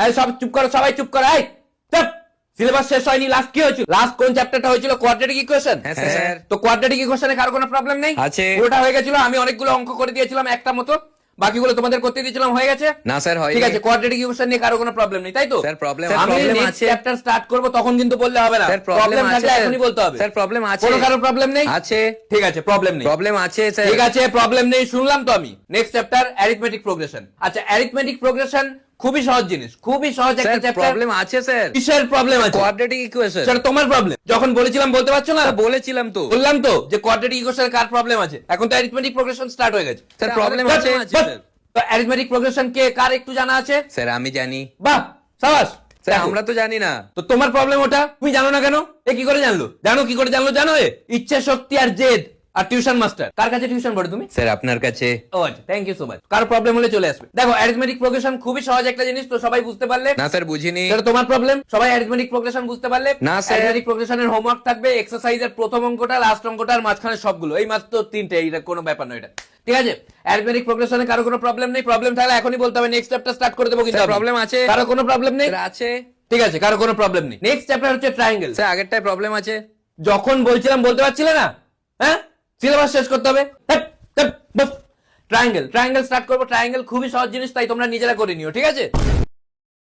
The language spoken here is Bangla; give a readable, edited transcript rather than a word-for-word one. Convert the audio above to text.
এই সব চুপ করো, সবাই চুপ করো। এই চুপ। সিলেবাস শেষ হয়নি, লাস্ট কি হয়েছিল? লাস্ট কোন চ্যাপ্টারটা হয়েছিল? Quadratic equation. হ্যাঁ স্যার। তো কোয়াড্রেটিক ইকুয়েশনে কারো কোনো প্রবলেম নেই? আছে। পুরোটা হয়ে গেছিল, আমি অনেকগুলো অঙ্ক করে দিয়েছিলাম একটা মতো, বাকিগুলো তোমাদের করতে দিয়েছিলাম, হয়ে গেছে? না স্যার হয়নি। ঠিক আছে, কোয়াড্রেটিক ইকুয়েশন নিয়ে কারো কোনো প্রবলেম নেই, তাই তো? স্যার প্রবলেম আমি নেক্সট চ্যাপ্টার স্টার্ট করব, তখন কিন্তু বললে হবে না। স্যার প্রবলেম প্রবলেম থাকলে আছে এখনই বলতে হবে। স্যার প্রবলেম আছে। কোনো কারো প্রবলেম নেই? আছে। ঠিক আছে, প্রবলেম নেই। প্রবলেম আছে স্যার। ঠিক আছে, প্রবলেম নেই, শুনলাম তো আমি। Next chapter arithmetic progression. আচ্ছা, অ্যারিথমেটিক প্রোগ্রেশন খুবই সহজ জিনিস, খুবই সহজ একটা স্যার চ্যাপ্টার। প্রবলেম আছে স্যার। কিসের প্রবলেম আছে? Quadratic equation. সেটা তোমার প্রবলেম। যখন বলেছিলাম বলতে পারছো না? বলেছিলাম তো। বললাম তো যে কোয়াড্রেটিক ইকুয়েশনের কার প্রবলেম আছে। এখন তো অ্যারিথমেটিক প্রোগ্রেশন স্টার্ট হয়ে গেছে। স্যার প্রবলেম আছে। তো অ্যারিথমেটিক প্রোগ্রেশন কে কার একটু জানা আছে? স্যার আমি জানি। বাহ, সাবাস। স্যার আমরা তো জানি না। তো তোমার প্রবলেম ওটা, তুমি জানো না কেন? এ কি করে জানলো? জানো কি করে জানলো? জানো, ইচ্ছা শক্তি আর জেদ আর টিউশন মাস্টার। কার কাছে টিউশন পড়ো তুমি? স্যার আপনার কাছে। ও আচ্ছা, থ্যাংক ইউ সো মাচ। কার প্রবলেম হলে চলে আসবে। দেখো, অ্যারিথমেটিক প্রোগ্রেশন খুবই সহজ একটা জিনিস, তো সবাই বুঝতে পারলে? না স্যার বুঝিনি। সেটা তোমার প্রবলেম। সবাই অ্যারিথমেটিক প্রোগ্রেশন বুঝতে পারলে? না স্যার। অ্যারিথমেটিক প্রোগ্রেশনের হোমওয়ার্ক থাকবে, এক্সারসাইজের প্রথম অঙ্কটা, লাস্ট অঙ্কটা আর মাঝখানে সবগুলো। এই মাত্র তিনটে, এটা কোনো ব্যাপার নয় এটা। ঠিক আছে, অ্যারিথমেটিক প্রোগ্রেশনে কারো কোনো প্রবলেম নেই? প্রবলেম থাকলে এখনই বলতে হবে, নেক্সট চ্যাপ্টার স্টার্ট করে দেবো কিন্তু। স্যার প্রবলেম আছে। কারো কোনো প্রবলেম নেই? স্যার আছে। ঠিক আছে, কারো কোনো প্রবলেম নেই। নেক্সট চ্যাপ্টার হচ্ছে ট্রায়াঙ্গেল। স্যার আগেরটায় প্রবলেম আছে। যখন বলছিলাম বলতে পারছিলে না? হ্যাঁ, সিলেবাস শেষ করতে হবে। ট্রায়াঙ্গেল, ট্রায়াঙ্গেল স্টার্ট করবো। ট্রায়াঙ্গেল খুবই সহজ জিনিস, তাই তোমরা নিজেরা করে নিও, ঠিক আছে?